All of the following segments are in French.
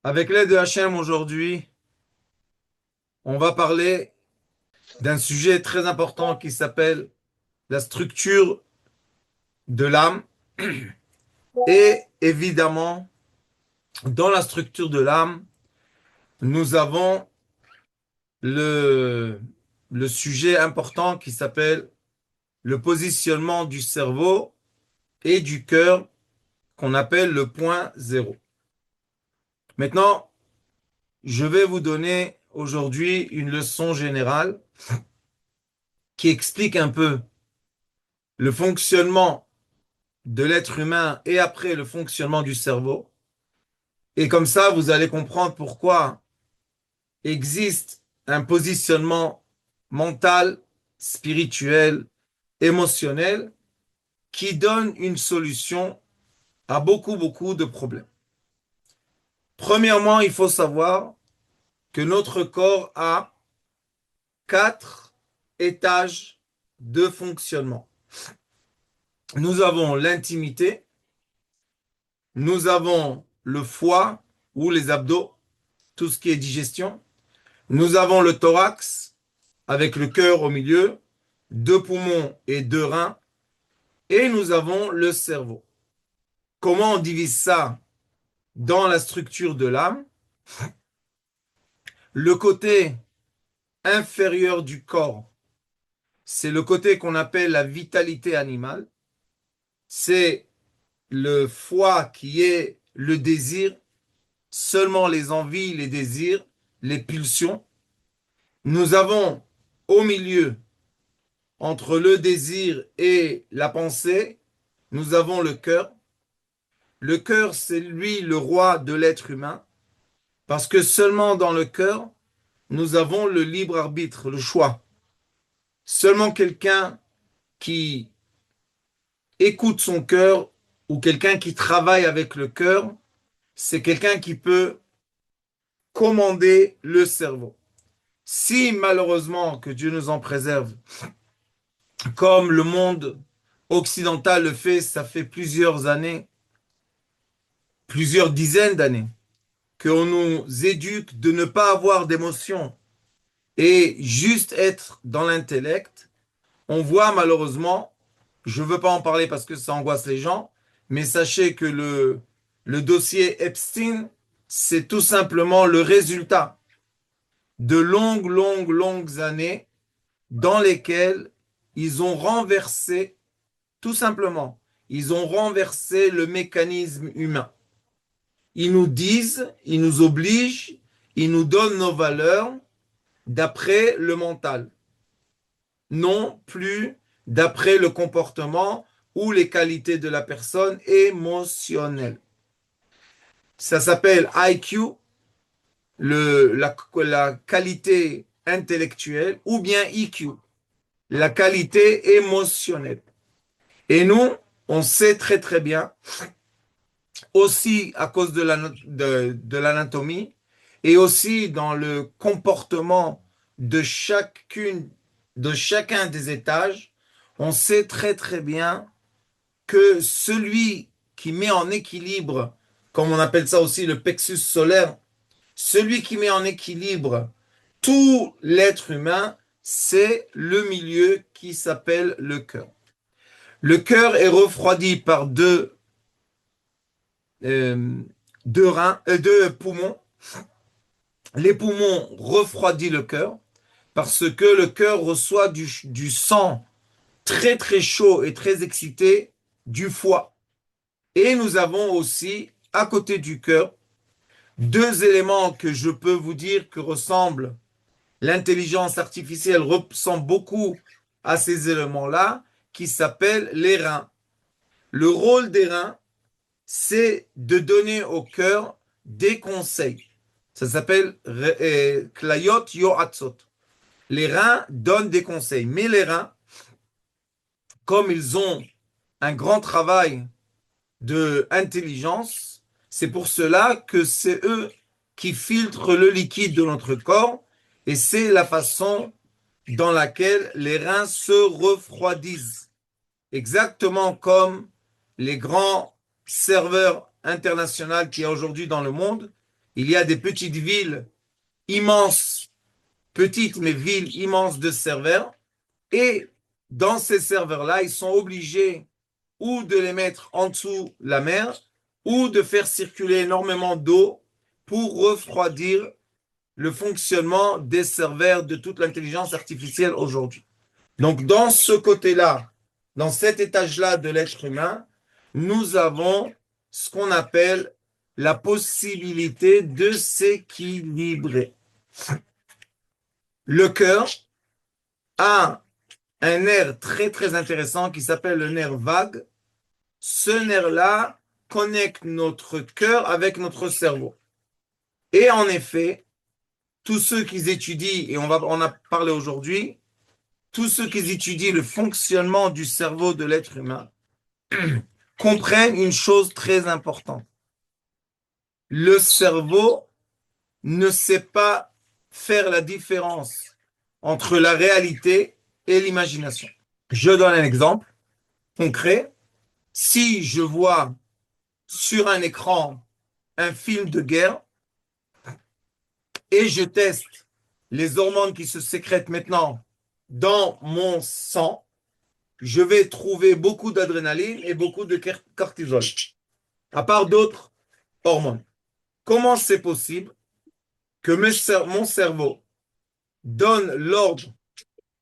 Avec l'aide de Hachem aujourd'hui, on va parler d'un sujet très important qui s'appelle la structure de l'âme. Et évidemment, dans la structure de l'âme, nous avons le, le sujet important qui s'appelle le positionnement du cerveau et du cœur qu'on appelle le point zéro. Maintenant, je vais vous donner aujourd'hui une leçon générale qui explique un peu le fonctionnement de l'être humain et après le fonctionnement du cerveau. Et comme ça, vous allez comprendre pourquoi existe un positionnement mental, spirituel, émotionnel qui donne une solution à beaucoup de problèmes. Premièrement, il faut savoir que notre corps a 4 étages de fonctionnement. Nous avons l'intimité, nous avons le foie ou les abdos, tout ce qui est digestion. Nous avons le thorax avec le cœur au milieu, 2 poumons et 2 reins, et nous avons le cerveau. Comment on divise ça dans la structure de l'âme? Le côté inférieur du corps, c'est le côté qu'on appelle la vitalité animale. C'est le foie qui est le désir, seulement les envies, les désirs, les pulsions. Nous avons au milieu, entre le désir et la pensée, nous avons le cœur. Le cœur, c'est lui le roi de l'être humain, parce que seulement dans le cœur, nous avons le libre arbitre, le choix. Seulement quelqu'un qui écoute son cœur ou quelqu'un qui travaille avec le cœur, c'est quelqu'un qui peut commander le cerveau. Si malheureusement, que Dieu nous en préserve, comme le monde occidental le fait, ça fait plusieurs années, plusieurs dizaines d'années, qu'on nous éduque de ne pas avoir d'émotions et juste être dans l'intellect, on voit malheureusement, je ne veux pas en parler parce que ça angoisse les gens, mais sachez que le dossier Epstein, c'est tout simplement le résultat de longues années dans lesquelles ils ont renversé, tout simplement, ils ont renversé le mécanisme humain. Ils nous disent, ils nous obligent, ils nous donnent nos valeurs d'après le mental, non plus d'après le comportement ou les qualités de la personne émotionnelle. Ça s'appelle IQ, la qualité intellectuelle, ou bien EQ, la qualité émotionnelle. Et nous, on sait très bien, aussi à cause de l'anatomie, et aussi dans le comportement de chacun des étages, on sait très bien que celui qui met en équilibre, comme on appelle ça aussi le plexus solaire, celui qui met en équilibre tout l'être humain, c'est le milieu qui s'appelle le cœur. Le cœur est refroidi par euh, deux poumons. Les poumons refroidissent le cœur parce que le cœur reçoit du sang très chaud et très excité du foie. Et nous avons aussi, à côté du cœur, 2 éléments que je peux vous dire que ressemblent, l'intelligence artificielle ressemble beaucoup à ces éléments-là, qui s'appellent les reins. Le rôle des reins, c'est de donner au cœur des conseils. Ça s'appelle Klayot Yoatzot. Les reins donnent des conseils, mais les reins, comme ils ont un grand travail de intelligence, c'est pour cela que c'est eux qui filtrent le liquide de notre corps et c'est la façon dans laquelle les reins se refroidissent. Exactement comme les grands serveurs internationaux qu'il y a aujourd'hui dans le monde, il y a des petites villes immenses, petites mais villes immenses de serveurs. Et dans ces serveurs-là, ils sont obligés ou de les mettre en dessous la mer, ou de faire circuler énormément d'eau pour refroidir le fonctionnement des serveurs de toute l'intelligence artificielle aujourd'hui. Donc, dans ce côté-là, dans cet étage-là de l'être humain, nous avons ce qu'on appelle la possibilité de s'équilibrer. Le cœur a un nerf très très intéressant qui s'appelle le nerf vague. Ce nerf-là connecte notre cœur avec notre cerveau. Et en effet, tous ceux qui étudient, et on a parlé aujourd'hui, tous ceux qui étudient le fonctionnement du cerveau de l'être humain comprennent une chose très importante. Le cerveau ne sait pas faire la différence entre la réalité et l'imagination. Je donne un exemple concret. Si je vois sur un écran un film de guerre et je teste les hormones qui se sécrètent maintenant dans mon sang, je vais trouver beaucoup d'adrénaline et beaucoup de cortisol, à part d'autres hormones. Comment c'est possible que mon cerveau donne l'ordre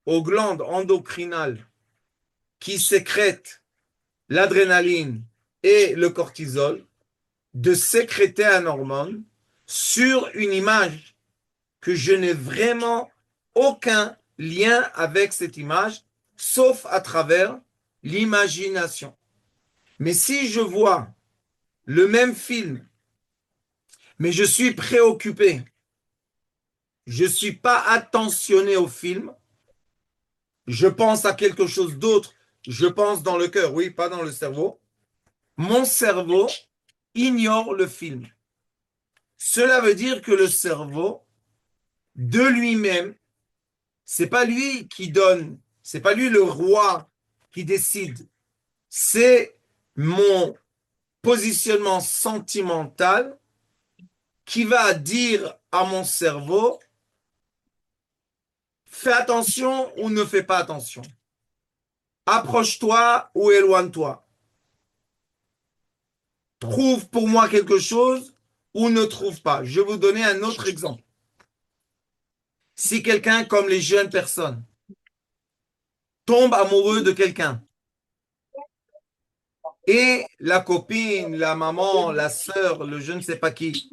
aux glandes endocrinales qui sécrètent l'adrénaline et le cortisol de sécréter un hormone sur une image que je n'ai vraiment aucun lien avec cette image, sauf à travers l'imagination. Mais si je vois le même film, mais je suis préoccupé, je ne suis pas attentionné au film, je pense à quelque chose d'autre, je pense dans le cœur, oui, pas dans le cerveau, mon cerveau ignore le film. Cela veut dire que le cerveau, de lui-même, c'est pas lui qui donne, c'est pas lui le roi qui décide. C'est mon positionnement sentimental qui va dire à mon cerveau, fais attention ou ne fais pas attention. Approche-toi ou éloigne-toi. Trouve pour moi quelque chose ou ne trouve pas. Je vais vous donner un autre exemple. Si quelqu'un, comme les jeunes personnes, tombe amoureux de quelqu'un et la copine, la maman, la sœur, le je ne sais pas qui,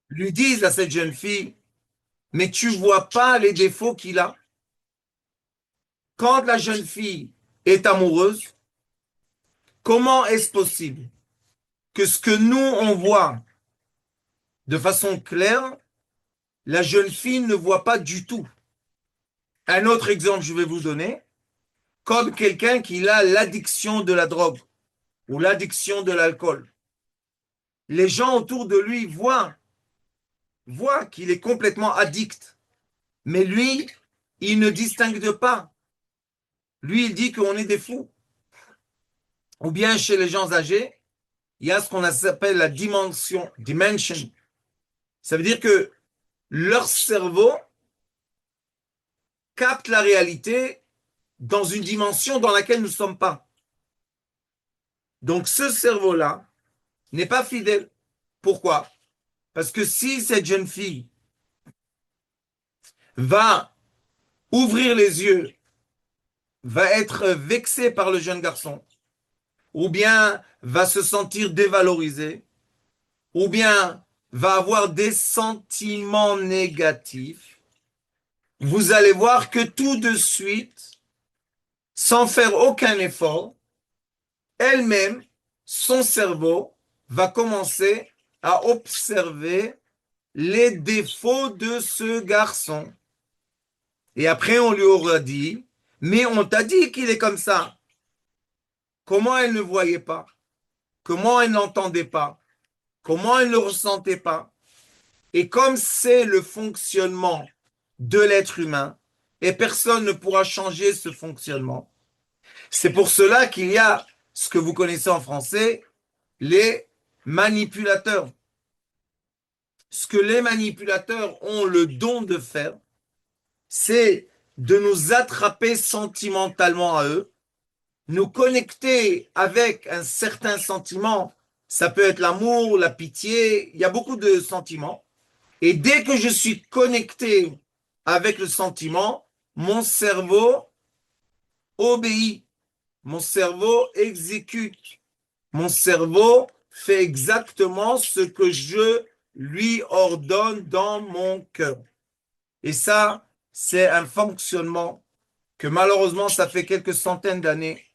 lui disent à cette jeune fille, mais tu vois pas les défauts qu'il a. Quand la jeune fille est amoureuse, comment est-ce possible que ce que nous, on voit de façon claire, la jeune fille ne voit pas du tout? Un autre exemple, je vais vous donner, comme quelqu'un qui a l'addiction de la drogue ou l'addiction de l'alcool. Les gens autour de lui voient qu'il est complètement addict. Mais lui, il ne distingue pas. Lui, il dit qu'on est des fous. Ou bien chez les gens âgés, il y a ce qu'on appelle la dimension. Ça veut dire que leur cerveau capte la réalité dans une dimension dans laquelle nous ne sommes pas. Donc ce cerveau-là n'est pas fidèle. Pourquoi? Parce que si cette jeune fille va ouvrir les yeux, va être vexée par le jeune garçon, ou bien va se sentir dévalorisée, ou bien va avoir des sentiments négatifs, vous allez voir que tout de suite, sans faire aucun effort, elle-même, son cerveau va commencer à observer les défauts de ce garçon. Et après, on lui aura dit, mais on t'a dit qu'il est comme ça. Comment elle ne voyait pas? Comment elle n'entendait pas? Comment elle ne ressentait pas? Et comme c'est le fonctionnement de l'être humain, et personne ne pourra changer ce fonctionnement, c'est pour cela qu'il y a ce que vous connaissez en français, les manipulateurs. ce que les manipulateurs ont le don de faire, c'est de nous attraper sentimentalement à eux, nous connecter avec un certain sentiment. Ça peut être l'amour, la pitié, il y a beaucoup de sentiments. Et dès que je suis connecté avec le sentiment, mon cerveau obéit, mon cerveau exécute, mon cerveau fait exactement ce que je lui ordonne dans mon cœur. Et ça, c'est un fonctionnement que malheureusement, ça fait quelques centaines d'années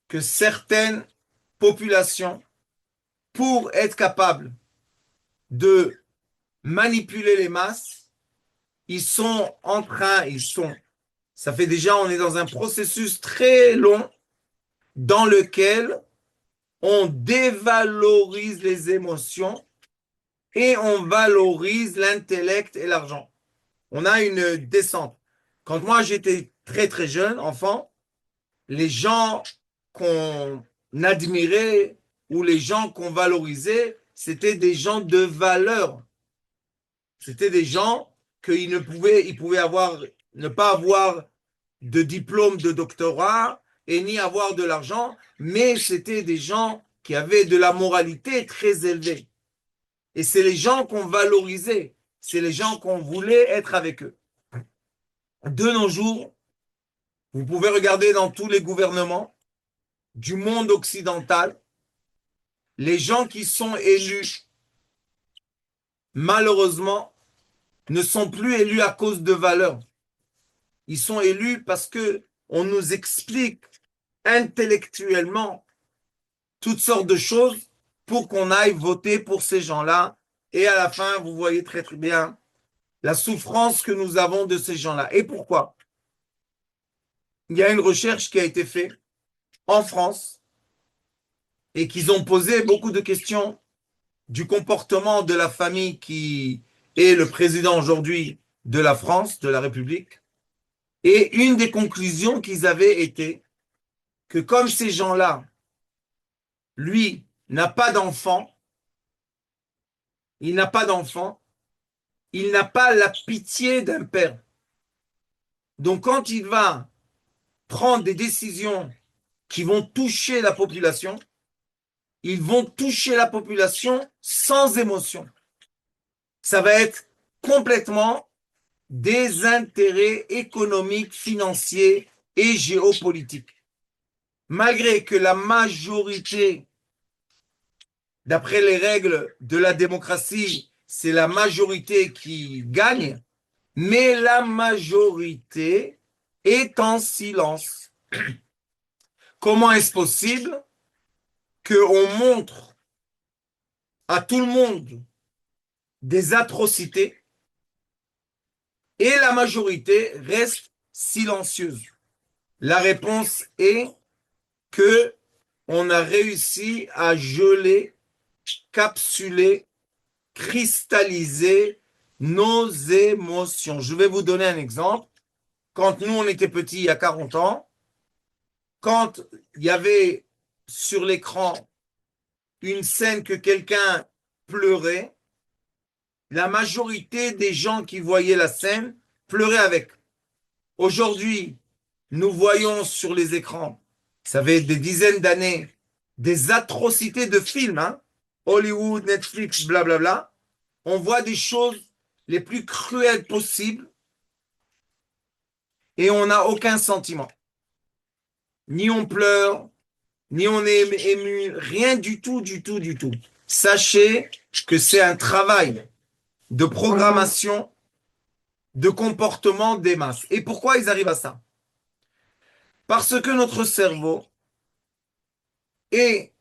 que certaines populations, pour être capables de manipuler les masses, ça fait déjà, on est dans un processus très long dans lequel on dévalorise les émotions et on valorise l'intellect et l'argent. On a une descente. Quand moi j'étais très très jeune, enfant, les gens qu'on admirait ou les gens qu'on valorisait, c'était des gens de valeur. C'était des gens ils pouvaient ne pas avoir de diplôme de doctorat et ni avoir de l'argent, mais c'était des gens qui avaient de la moralité très élevée. Et c'est les gens qu'on valorisait, c'est les gens qu'on voulait être avec eux. De nos jours, vous pouvez regarder dans tous les gouvernements du monde occidental, les gens qui sont élus, malheureusement, ne sont plus élus à cause de valeurs. Ils sont élus parce que on nous explique intellectuellement toutes sortes de choses pour qu'on aille voter pour ces gens-là. Et à la fin, vous voyez très très bien la souffrance que nous avons de ces gens-là. Et pourquoi? Il y a une recherche qui a été faite en France et qu'ils ont posé beaucoup de questions du comportement de la famille qui est le président aujourd'hui de la France, de la République. Et une des conclusions qu'ils avaient été que comme ces gens-là, lui, n'a pas d'enfant, il n'a pas d'enfant, il n'a pas la pitié d'un père. Donc quand il va prendre des décisions qui vont toucher la population, ils vont toucher la population sans émotion. Ça va être complètement des intérêts économiques, financiers et géopolitiques. Malgré que la majorité, d'après les règles de la démocratie, c'est la majorité qui gagne, mais la majorité est en silence. Comment est-ce possible qu'on montre à tout le monde des atrocités et la majorité reste silencieuse? La réponse est que on a réussi à geler, capsuler, cristalliser nos émotions. Je vais vous donner un exemple. Quand nous, on était petits, il y a 40 ans, quand il y avait sur l'écran une scène que quelqu'un pleurait, la majorité des gens qui voyaient la scène pleuraient avec. Aujourd'hui, nous voyons sur les écrans, ça fait des dizaines d'années, des atrocités de films, hein? Hollywood, Netflix, blablabla. On voit des choses les plus cruelles possibles et on n'a aucun sentiment. Ni on pleure, ni on est ému, rien du tout, du tout, du tout. Sachez que c'est un travail de programmation, de comportement des masses. Et pourquoi ils arrivent à ça? Parce que notre cerveau est,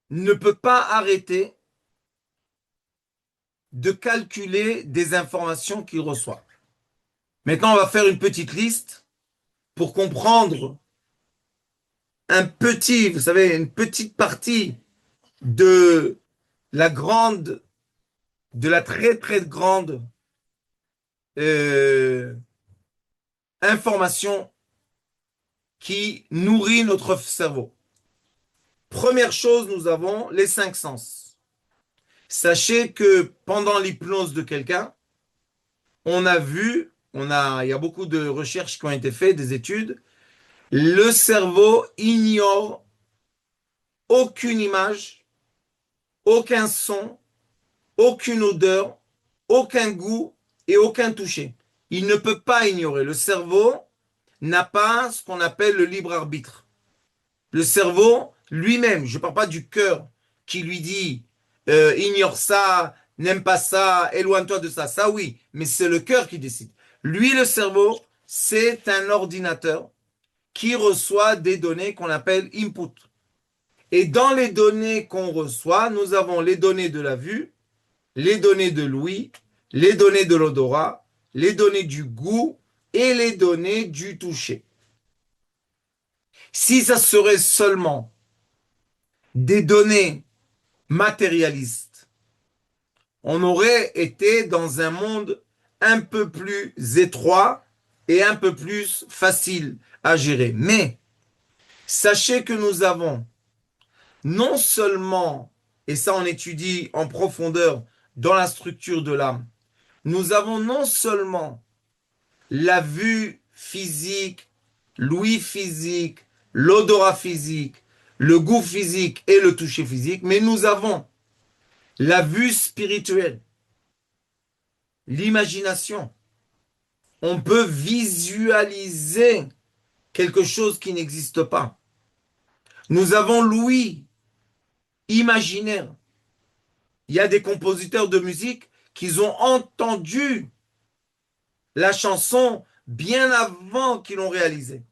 ne peut pas arrêter de calculer des informations qu'il reçoit. Maintenant, on va faire une petite liste pour comprendre vous savez, une petite partie de de la très très grande euh, information qui nourrit notre cerveau. Première chose, nous avons les cinq sens. Sachez que pendant l'hypnose de quelqu'un, on a vu, il y a beaucoup de recherches qui ont été faites, des études, le cerveau ignore aucune image, aucun son, aucune odeur, aucun goût et aucun toucher. Il ne peut pas ignorer. Le cerveau n'a pas ce qu'on appelle le libre arbitre. Le cerveau lui-même, je ne parle pas du cœur qui lui dit ignore ça, n'aime pas ça, éloigne-toi de ça. Ça oui, mais c'est le cœur qui décide. Lui, le cerveau, c'est un ordinateur qui reçoit des données qu'on appelle input. Et dans les données qu'on reçoit, nous avons les données de la vue, les données de l'ouïe, les données de l'odorat, les données du goût et les données du toucher. Si ça serait seulement des données matérialistes, on aurait été dans un monde un peu plus étroit et un peu plus facile à gérer. Mais sachez que nous avons non seulement, et ça on étudie en profondeur dans la structure de l'âme, nous avons non seulement la vue physique, l'ouïe physique, l'odorat physique, le goût physique et le toucher physique, mais nous avons la vue spirituelle, l'imagination. On peut visualiser quelque chose qui n'existe pas. Nous avons l'ouïe imaginaire. Il y a des compositeurs de musique qui ont entendu la chanson bien avant qu'ils l'ont réalisée.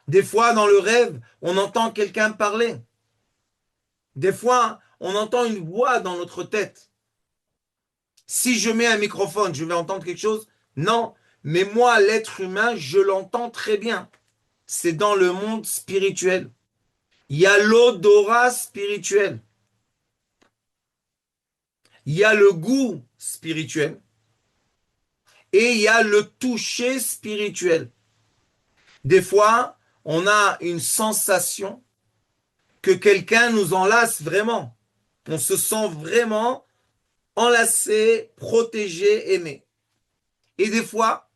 Des fois, dans le rêve, on entend quelqu'un parler. Des fois, on entend une voix dans notre tête. Si je mets un microphone, je vais entendre quelque chose? Non. Mais moi, l'être humain, je l'entends très bien. C'est dans le monde spirituel. Il y a l'odorat spirituel. Il y a le goût spirituel. Et il y a le toucher spirituel. Des fois, on a une sensation que quelqu'un nous enlace vraiment. On se sent vraiment enlacé, protégé, aimé. Et des fois,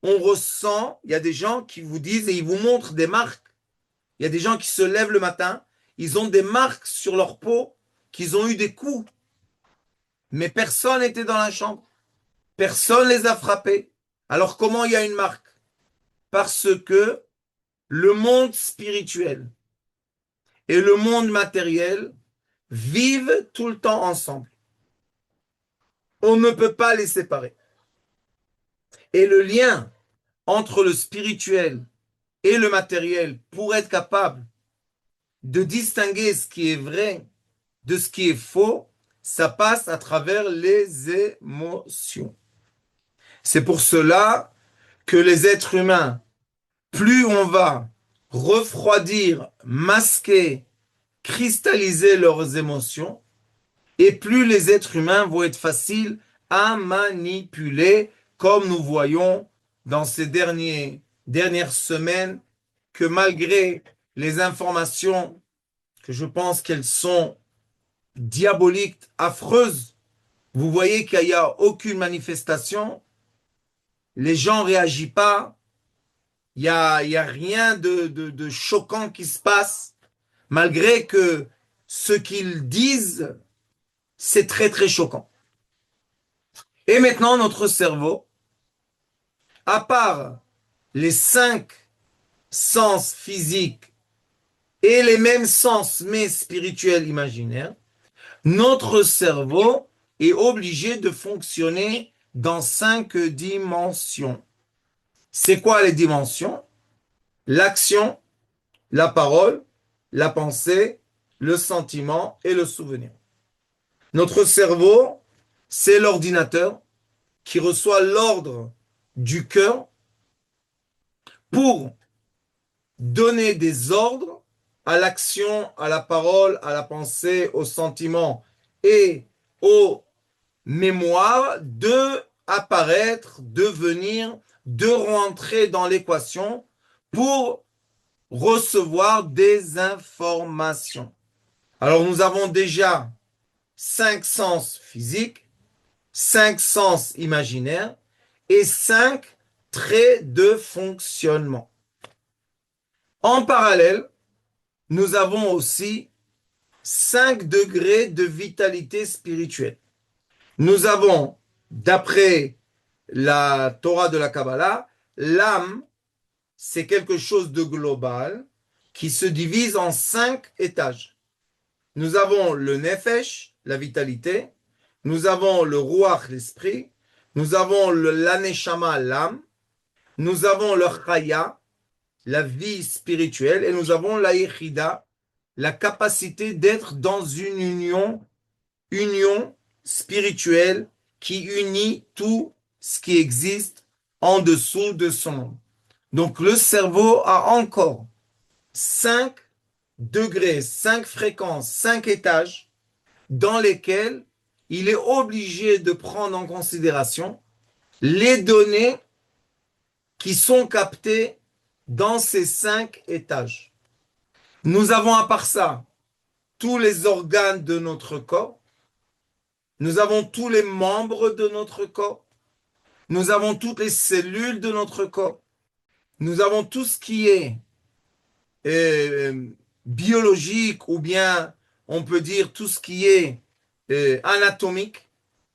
on ressent, il y a des gens qui vous disent et ils vous montrent des marques. Il y a des gens qui se lèvent le matin, ils ont des marques sur leur peau, qu'ils ont eu des coups. Mais personne n'était dans la chambre. Personne les a frappés. Alors comment il y a une marque? Parce que le monde spirituel et le monde matériel vivent tout le temps ensemble. On ne peut pas les séparer. Et le lien entre le spirituel et le matériel pour être capable de distinguer ce qui est vrai de ce qui est faux, ça passe à travers les émotions. C'est pour cela que les êtres humains, plus on va refroidir, masquer, cristalliser leurs émotions, et plus les êtres humains vont être faciles à manipuler, comme nous voyons dans ces dernières semaines, que malgré les informations que je pense qu'elles sont diaboliques, affreuses, vous voyez qu'il n'y a aucune manifestation, les gens ne réagissent pas, il y a rien de choquant qui se passe, malgré que ce qu'ils disent, c'est très très choquant. Et maintenant, notre cerveau, à part les 5 sens physiques et les mêmes sens mais spirituels imaginaires, notre cerveau est obligé de fonctionner dans 5 dimensions. C'est quoi les dimensions? L'action, la parole, la pensée, le sentiment et le souvenir. Notre cerveau, c'est l'ordinateur qui reçoit l'ordre du cœur pour donner des ordres à l'action, à la parole, à la pensée, au sentiment et aux mémoires de apparaître, de venir, de rentrer dans l'équation pour recevoir des informations. Alors nous avons déjà 5 sens physiques, 5 sens imaginaires et 5 traits de fonctionnement. En parallèle, nous avons aussi 5 degrés de vitalité spirituelle. Nous avons, d'après la Torah de la Kabbalah, l'âme, c'est quelque chose de global qui se divise en 5 étages. Nous avons le Nefesh, la vitalité. Nous avons le Ruach, l'esprit. Nous avons l'Aneshama, l'âme. Nous avons le Chaya, la vie spirituelle. Et nous avons la Yechida, la capacité d'être dans une union spirituelle qui unit tout ce qui existe en dessous de son monde. Donc le cerveau a encore 5 degrés, 5 fréquences, 5 étages dans lesquels il est obligé de prendre en considération les données qui sont captées dans ces 5 étages. Nous avons à part ça tous les organes de notre corps, nous avons tous les membres de notre corps, nous avons toutes les cellules de notre corps, nous avons tout ce qui est biologique ou bien on peut dire tout ce qui est anatomique,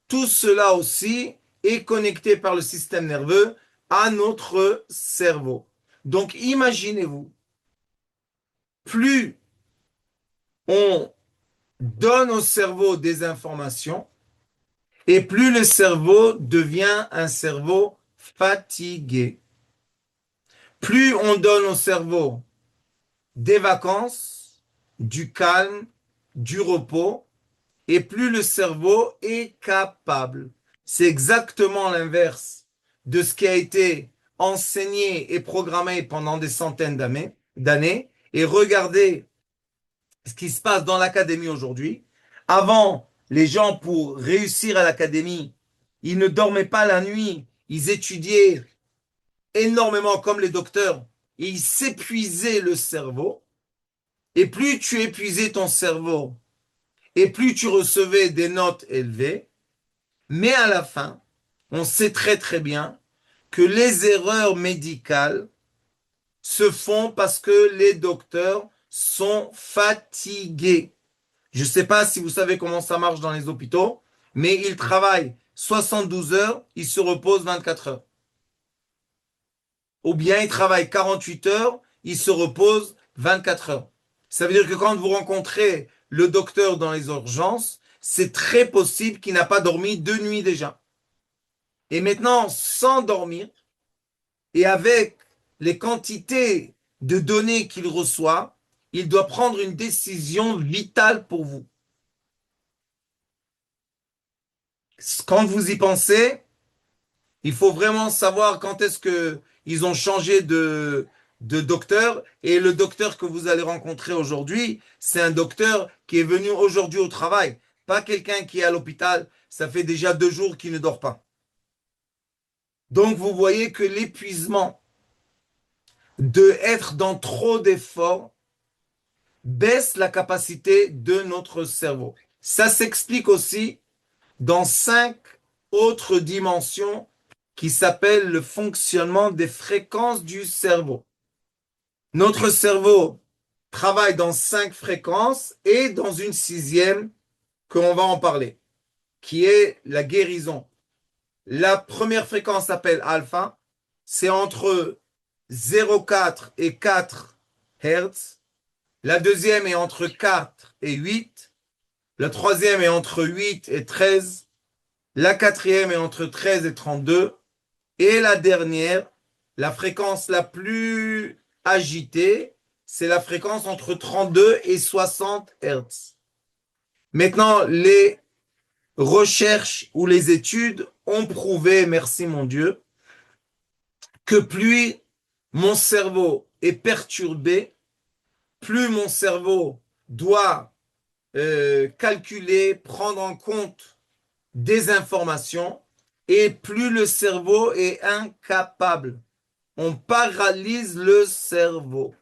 tout cela aussi est connecté par le système nerveux à notre cerveau. Donc imaginez-vous, plus on donne au cerveau des informations et plus le cerveau devient un cerveau fatigué. Plus on donne au cerveau des vacances, du calme, du repos, et plus le cerveau est capable. C'est exactement l'inverse de ce qui a été enseigné et programmé pendant des centaines d'années. Et regardez ce qui se passe dans l'académie aujourd'hui. Avant, les gens, pour réussir à l'académie, ils ne dormaient pas la nuit, ils étudiaient énormément comme les docteurs, et ils s'épuisaient le cerveau. Et plus tu épuisais ton cerveau, et plus tu recevais des notes élevées, mais à la fin, on sait très très bien que les erreurs médicales se font parce que les docteurs sont fatigués. Je ne sais pas si vous savez comment ça marche dans les hôpitaux, mais ils travaillent 72 heures, ils se reposent 24 heures. Ou bien ils travaillent 48 heures, ils se reposent 24 heures. Ça veut dire que quand vous rencontrez le docteur dans les urgences, c'est très possible qu'il n'a pas dormi 2 nuits déjà. Et maintenant, sans dormir, et avec les quantités de données qu'il reçoit, il doit prendre une décision vitale pour vous. Quand vous y pensez, il faut vraiment savoir quand est-ce que ils ont changé de docteur. Et le docteur que vous allez rencontrer aujourd'hui, c'est un docteur qui est venu aujourd'hui au travail. Pas quelqu'un qui est à l'hôpital. Ça fait déjà 2 jours qu'il ne dort pas. Donc vous voyez que l'épuisement de être dans trop d'efforts baisse la capacité de notre cerveau. Ça s'explique aussi dans 5 autres dimensions qui s'appellent le fonctionnement des fréquences du cerveau. Notre cerveau travaille dans 5 fréquences et dans une 6e qu'on va en parler, qui est la guérison. La première fréquence s'appelle alpha, c'est entre 0,4 et 4 Hertz. La deuxième est entre 4 et 8. La troisième est entre 8 et 13. La quatrième est entre 13 et 32. Et la dernière, la fréquence la plus agitée, c'est la fréquence entre 32 et 60 Hertz. Maintenant, les recherches ou les études ont prouvé, merci mon Dieu, que plus mon cerveau est perturbé, plus mon cerveau doit calculer, prendre en compte des informations, et plus le cerveau est incapable. On paralyse le cerveau.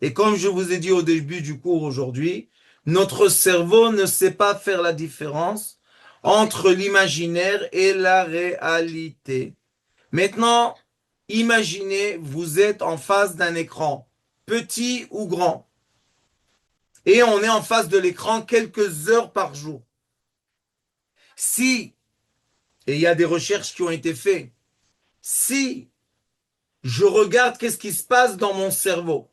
Et comme je vous ai dit au début du cours aujourd'hui, Notre cerveau ne sait pas faire la différence entre l'imaginaire et la réalité. Maintenant, imaginez, vous êtes en face d'un écran, petit ou grand, et on est en face de l'écran quelques heures par jour. Si, et il y a des recherches qui ont été faites, si je regarde qu'est-ce qui se passe dans mon cerveau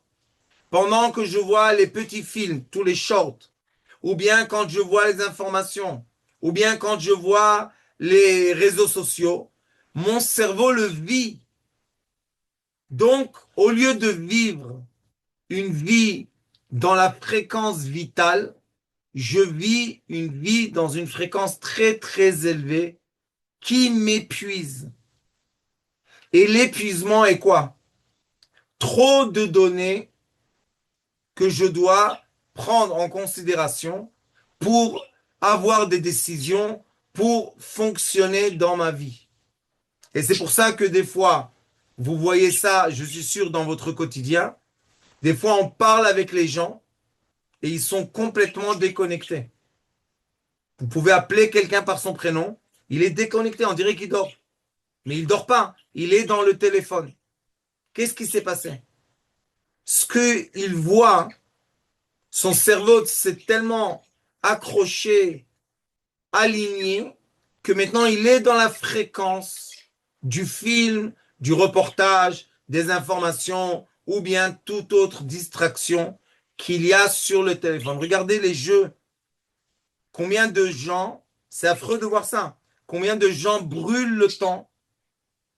pendant que je vois les petits films, tous les shorts, ou bien quand je vois les informations, ou bien quand je vois les réseaux sociaux, mon cerveau le vit. Donc, au lieu de vivre une vie dans la fréquence vitale, je vis une vie dans une fréquence très très élevée qui m'épuise. Et l'épuisement est quoi? Trop de données que je dois prendre en considération pour avoir des décisions, pour fonctionner dans ma vie. Et c'est pour ça que des fois, vous voyez ça, je suis sûr, dans votre quotidien. Des fois, on parle avec les gens et ils sont complètement déconnectés. Vous pouvez appeler quelqu'un par son prénom, il est déconnecté, on dirait qu'il dort. Mais il ne dort pas, il est dans le téléphone. Qu'est-ce qui s'est passé? Ce qu'il voit, son cerveau s'est tellement accroché, aligné, que maintenant il est dans la fréquence du film, du reportage, des informations ou bien toute autre distraction qu'il y a sur le téléphone. Regardez les jeux. Combien de gens, c'est affreux de voir ça, combien de gens brûlent le temps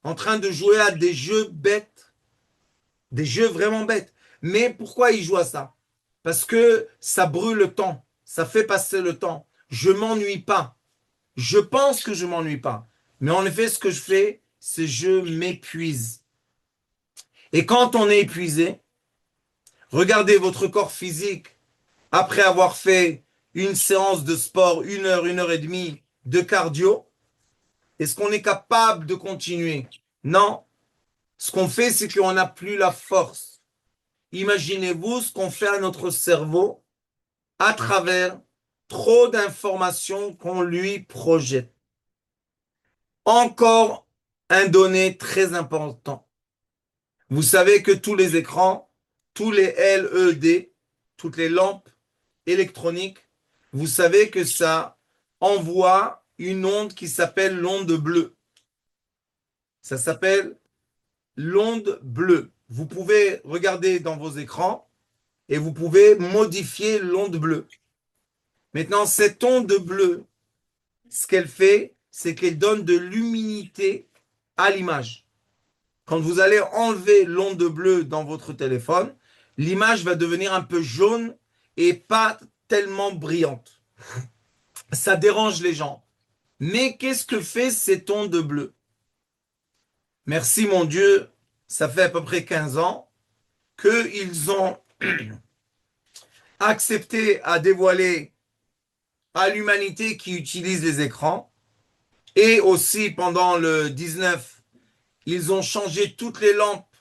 en train de jouer à des jeux bêtes, des jeux vraiment bêtes. Mais pourquoi ils jouent à ça? Parce que ça brûle le temps, ça fait passer le temps. Je m'ennuie pas. Je pense que je m'ennuie pas. Mais en effet, ce que je fais, c'est je m'épuise. Et quand on est épuisé, regardez votre corps physique après avoir fait une séance de sport, une heure et demie de cardio. Est-ce qu'on est capable de continuer? Non. Ce qu'on fait, c'est qu'on n'a plus la force. Imaginez-vous ce qu'on fait à notre cerveau à travers trop d'informations qu'on lui projette. Encore un donné très important. Vous savez que tous les écrans, tous les LED, toutes les lampes électroniques, vous savez que ça envoie une onde qui s'appelle l'onde bleue. Ça s'appelle l'onde bleue. Vous pouvez regarder dans vos écrans et vous pouvez modifier l'onde bleue. Maintenant, cette onde bleue, ce qu'elle fait, c'est qu'elle donne de l'humidité à l'image. Quand vous allez enlever l'onde bleue dans votre téléphone, l'image va devenir un peu jaune et pas tellement brillante. Ça dérange les gens. Mais qu'est-ce que fait cette onde bleue? Merci mon Dieu, ça fait à peu près 15 ans qu'ils ont accepté à dévoiler à l'humanité qui utilise les écrans. Et aussi pendant le 19, ils ont changé toutes les lampes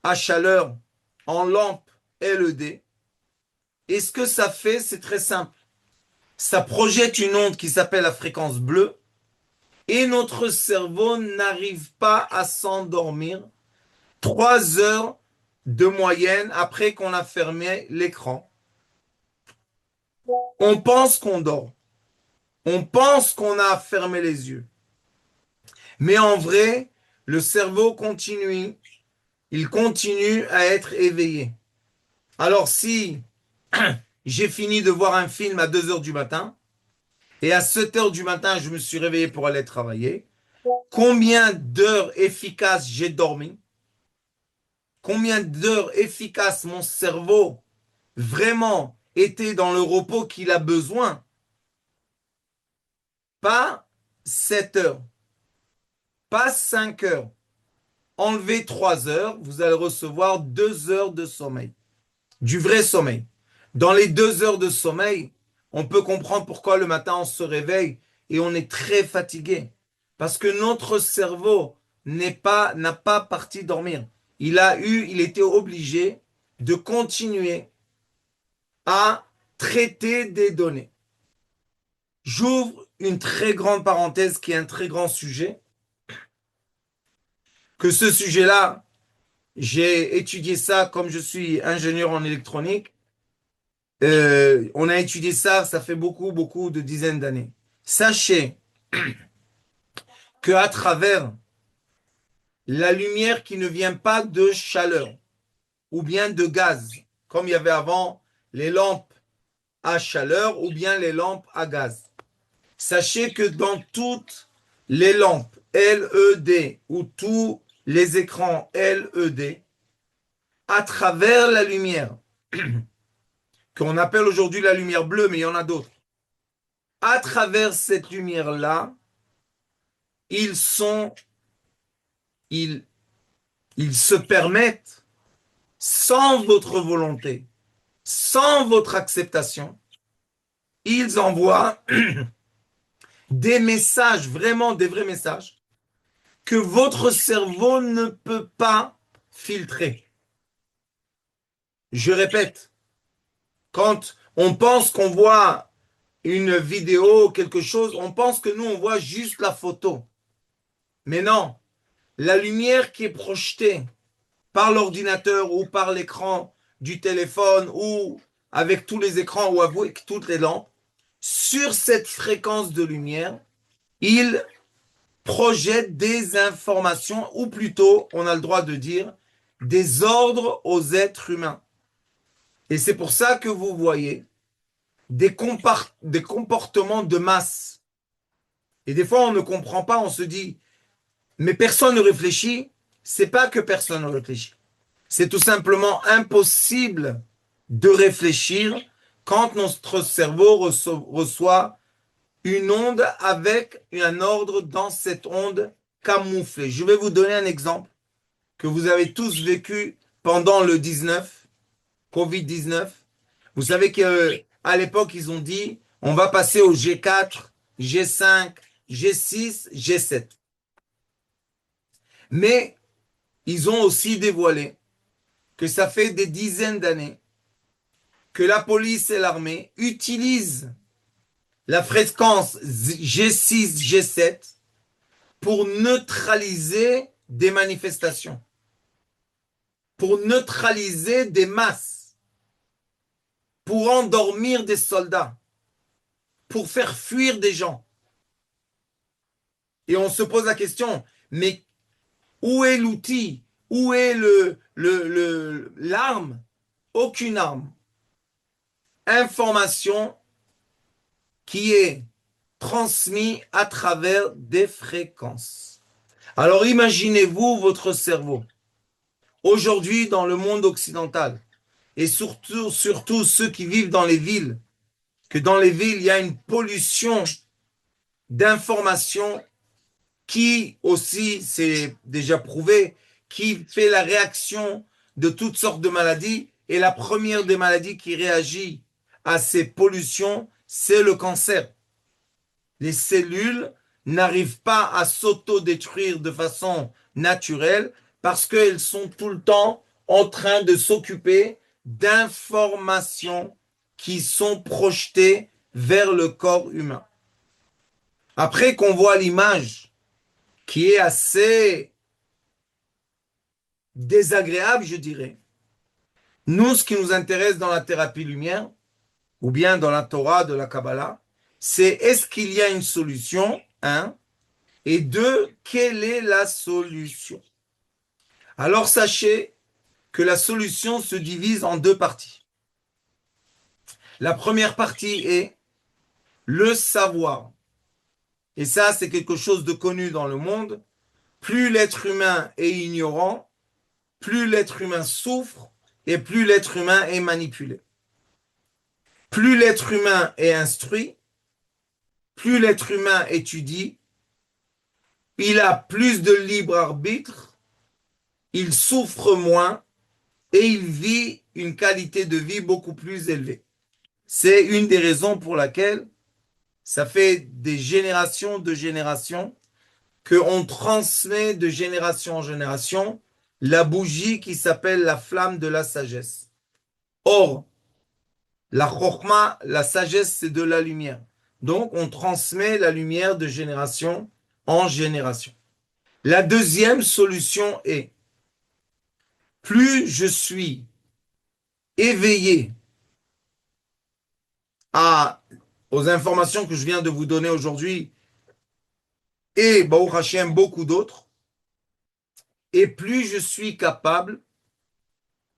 à chaleur en lampes LED. Et ce que ça fait, c'est très simple. Ça projette une onde qui s'appelle la fréquence bleue et notre cerveau n'arrive pas à s'endormir 3 heures de moyenne après qu'on a fermé l'écran. On pense qu'on dort. On pense qu'on a fermé les yeux. Mais en vrai, le cerveau continue, il continue à être éveillé. Alors si j'ai fini de voir un film à 2 heures du matin et à 7 heures du matin, je me suis réveillé pour aller travailler, combien d'heures efficaces j'ai dormi? Combien d'heures efficaces mon cerveau vraiment était dans le repos qu'il a besoin? Pas 7 heures, pas 5 heures. Enlevez 3 heures, vous allez recevoir 2 heures de sommeil. Du vrai sommeil. Dans les 2 heures de sommeil, on peut comprendre pourquoi le matin on se réveille et on est très fatigué. Parce que notre cerveau n'a pas parti dormir. Il était obligé de continuer à traiter des données. J'ouvre une très grande parenthèse qui est un très grand sujet, que ce sujet-là, j'ai étudié ça comme je suis ingénieur en électronique. On a étudié ça, ça fait beaucoup, beaucoup de dizaines d'années. Sachez qu'à travers la lumière qui ne vient pas de chaleur ou bien de gaz, comme il y avait avant les lampes à chaleur ou bien les lampes à gaz. Sachez que dans toutes les lampes LED ou tous les écrans LED, à travers la lumière, qu'on appelle aujourd'hui la lumière bleue, mais il y en a d'autres, à travers cette lumière-là, ils sont, ils, ils se permettent, sans votre volonté, sans votre acceptation, ils envoient des messages, vraiment des vrais messages, que votre cerveau ne peut pas filtrer. Je répète, quand on pense qu'on voit une vidéo, quelque chose, on pense que nous, on voit juste la photo. Mais non, la lumière qui est projetée par l'ordinateur ou par l'écran du téléphone ou avec tous les écrans ou avec toutes les lampes, sur cette fréquence de lumière, il projette des informations, ou plutôt, on a le droit de dire, des ordres aux êtres humains. Et c'est pour ça que vous voyez des comportements de masse. Et des fois, on ne comprend pas, on se dit, mais personne ne réfléchit. C'est pas que personne ne réfléchit. C'est tout simplement impossible de réfléchir quand notre cerveau reçoit une onde avec un ordre dans cette onde camouflée. Je vais vous donner un exemple que vous avez tous vécu pendant le 19, Covid-19. Vous savez qu'à l'époque, ils ont dit, on va passer au G4, G5, G6, G7. Mais ils ont aussi dévoilé que ça fait des dizaines d'années que la police et l'armée utilisent la fréquence G6, G7 pour neutraliser des manifestations, pour neutraliser des masses, pour endormir des soldats, pour faire fuir des gens. Et on se pose la question, mais où est l'outil? Où est l'arme? Aucune arme. Information qui est transmise à travers des fréquences. Alors imaginez-vous votre cerveau. Aujourd'hui, dans le monde occidental, et surtout ceux qui vivent dans les villes, que dans les villes, il y a une pollution d'informations qui aussi, c'est déjà prouvé, qui fait la réaction de toutes sortes de maladies. Et la première des maladies qui réagit à ces pollutions, c'est le cancer. Les cellules n'arrivent pas à s'auto-détruire de façon naturelle parce qu'elles sont tout le temps en train de s'occuper d'informations qui sont projetées vers le corps humain. Après qu'on voit l'image qui est assez désagréable, je dirais, nous, ce qui nous intéresse dans la thérapie lumière, ou bien dans la Torah de la Kabbalah, c'est est-ce qu'il y a une solution, un, et deux, quelle est la solution? Alors sachez que la solution se divise en deux parties. La première partie est le savoir. Et ça, c'est quelque chose de connu dans le monde. Plus l'être humain est ignorant, plus l'être humain souffre et plus l'être humain est manipulé. Plus l'être humain est instruit, plus l'être humain étudie, il a plus de libre arbitre, il souffre moins et il vit une qualité de vie beaucoup plus élevée. C'est une des raisons pour laquelle ça fait des générations de générations qu'on transmet de génération en génération la bougie qui s'appelle la flamme de la sagesse. Or, La chorma, la sagesse, c'est de la lumière. Donc, on transmet la lumière de génération en génération. La deuxième solution est, plus je suis éveillé à, aux informations que je viens de vous donner aujourd'hui, et Baruch Hashem, beaucoup d'autres, et plus je suis capable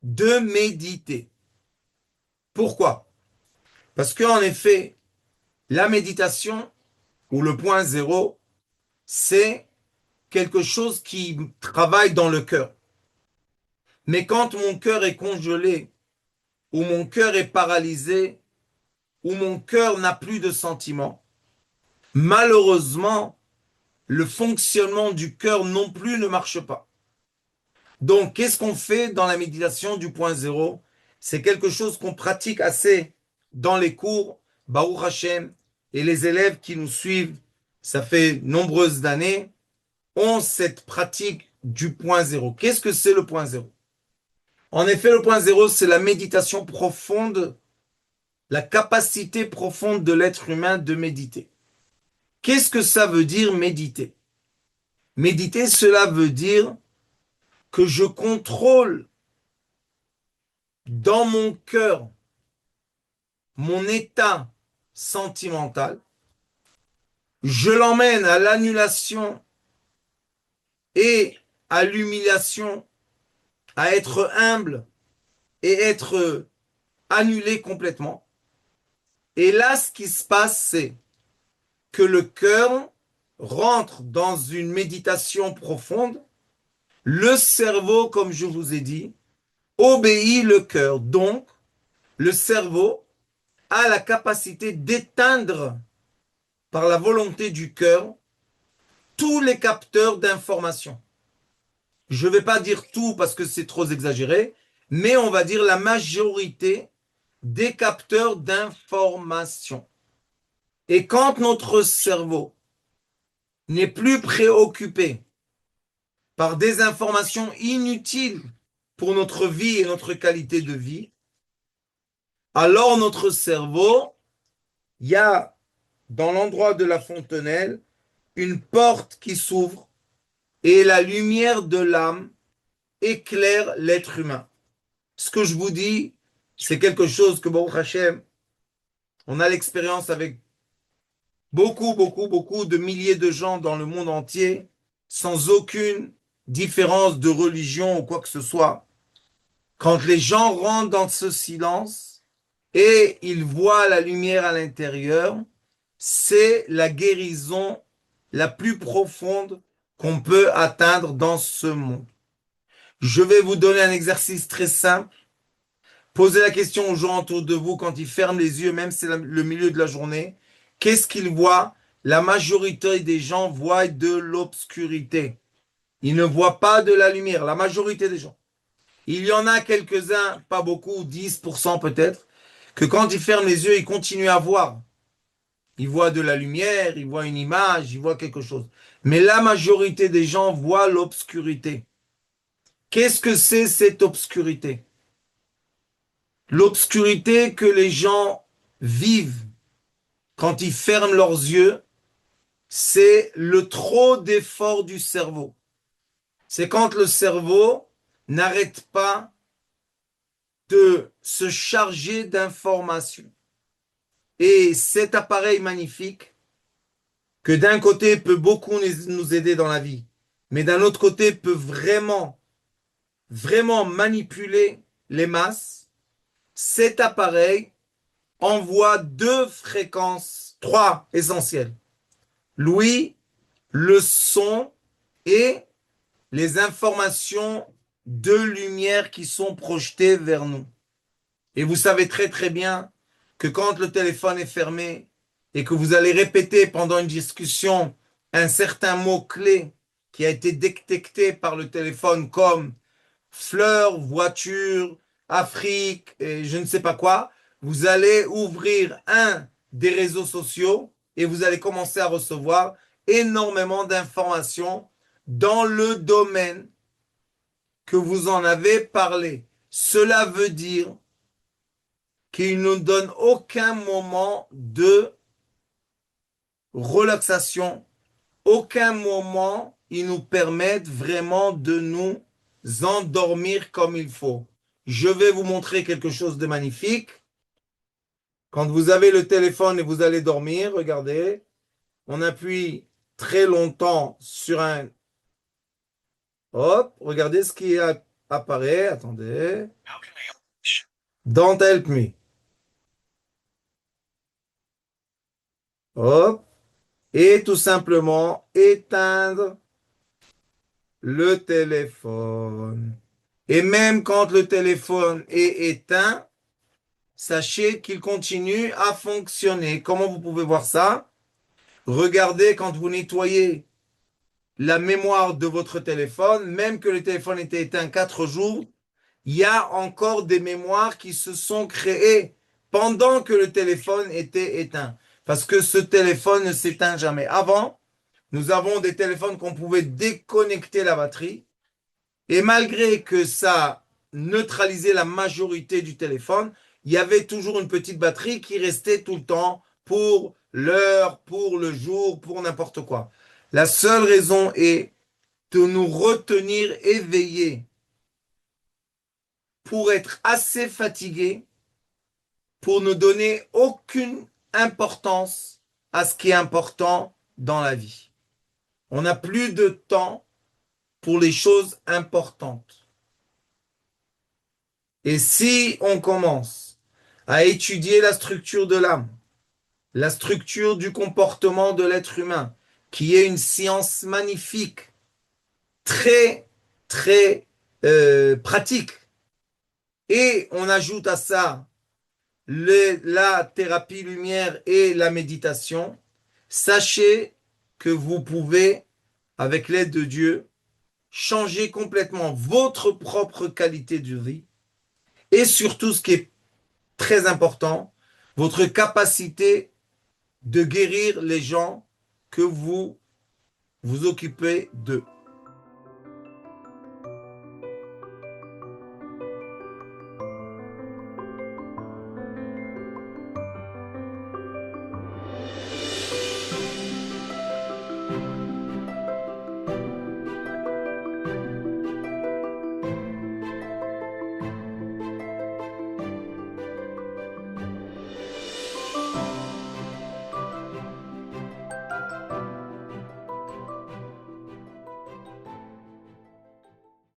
de méditer. Pourquoi? Parce qu'en effet, la méditation, ou le point zéro, c'est quelque chose qui travaille dans le cœur. Mais quand mon cœur est congelé, ou mon cœur est paralysé, ou mon cœur n'a plus de sentiments, malheureusement, le fonctionnement du cœur non plus ne marche pas. Donc, qu'est-ce qu'on fait dans la méditation du point zéro? C'est quelque chose qu'on pratique assez dans les cours, Baruch Hashem, et les élèves qui nous suivent, ça fait nombreuses années, ont cette pratique du point zéro. Qu'est-ce que c'est le point zéro? En effet, le point zéro, c'est la méditation profonde, la capacité profonde de l'être humain de méditer. Qu'est-ce que ça veut dire méditer? Méditer, cela veut dire que je contrôle dans mon cœur mon état sentimental, je l'emmène à l'annulation et à l'humiliation, à être humble et être annulé complètement. Et là, ce qui se passe, c'est que le cœur rentre dans une méditation profonde. Le cerveau, comme je vous ai dit, obéit le cœur. Donc, le cerveau a la capacité d'éteindre par la volonté du cœur tous les capteurs d'information. Je ne vais pas dire tout parce que c'est trop exagéré, mais on va dire la majorité des capteurs d'information. Et quand notre cerveau n'est plus préoccupé par des informations inutiles pour notre vie et notre qualité de vie, alors notre cerveau, il y a dans l'endroit de la fontanelle une porte qui s'ouvre et la lumière de l'âme éclaire l'être humain. Ce que je vous dis, c'est quelque chose que, Baruch Hashem, on a l'expérience avec beaucoup de milliers de gens dans le monde entier, sans aucune différence de religion ou quoi que ce soit. Quand les gens rentrent dans ce silence et ils voient la lumière à l'intérieur, c'est la guérison la plus profonde qu'on peut atteindre dans ce monde. Je vais vous donner un exercice très simple. Posez la question aux gens autour de vous quand ils ferment les yeux, même si c'est le milieu de la journée. Qu'est-ce qu'ils voient? La majorité des gens voient de l'obscurité. Ils ne voient pas de la lumière, la majorité des gens. Il y en a quelques-uns, pas beaucoup, 10% peut-être, que quand ils ferment les yeux, ils continuent à voir. Ils voient de la lumière, ils voient une image, ils voient quelque chose. Mais la majorité des gens voient l'obscurité. Qu'est-ce que c'est cette obscurité? L'obscurité que les gens vivent quand ils ferment leurs yeux, c'est le trop d'efforts du cerveau. C'est quand le cerveau n'arrête pas de se charger d'informations. Et cet appareil magnifique, que d'un côté peut beaucoup nous aider dans la vie, mais d'un autre côté peut vraiment manipuler les masses, cet appareil envoie deux fréquences, trois essentielles. L'ouïe, le son et les informations de lumière qui sont projetées vers nous. Et vous savez très bien que quand le téléphone est fermé et que vous allez répéter pendant une discussion un certain mot-clé qui a été détecté par le téléphone comme fleurs, voiture, Afrique, et je ne sais pas quoi, vous allez ouvrir un des réseaux sociaux et vous allez commencer à recevoir énormément d'informations dans le domaine que vous en avez parlé. Cela veut dire qui ne nous donnent aucun moment de relaxation, aucun moment ils nous permettent vraiment de nous endormir comme il faut. Je vais vous montrer quelque chose de magnifique. Quand vous avez le téléphone et vous allez dormir, regardez, on appuie très longtemps sur un... Hop, regardez ce qui apparaît. Attendez. Don't help me. Hop. Et tout simplement éteindre le téléphone. Et même quand le téléphone est éteint, sachez qu'il continue à fonctionner. Comment vous pouvez voir ça? Regardez quand vous nettoyez la mémoire de votre téléphone, même que le téléphone était éteint 4 jours, il y a encore des mémoires qui se sont créées pendant que le téléphone était éteint. Parce que ce téléphone ne s'éteint jamais. Avant, nous avons des téléphones qu'on pouvait déconnecter la batterie. Et malgré que ça neutralisait la majorité du téléphone, il y avait toujours une petite batterie qui restait tout le temps pour l'heure, pour le jour, pour n'importe quoi. La seule raison est de nous retenir éveillés pour être assez fatigués pour ne donner aucune importance à ce qui est important dans la vie. On n'a plus de temps pour les choses importantes. Et si on commence à étudier la structure de l'âme, la structure du comportement de l'être humain, qui est une science magnifique, très, très pratique, et on ajoute à ça la thérapie lumière et la méditation, sachez que vous pouvez, avec l'aide de Dieu, changer complètement votre propre qualité de vie et surtout, ce qui est très important, votre capacité de guérir les gens que vous vous occupez d'eux.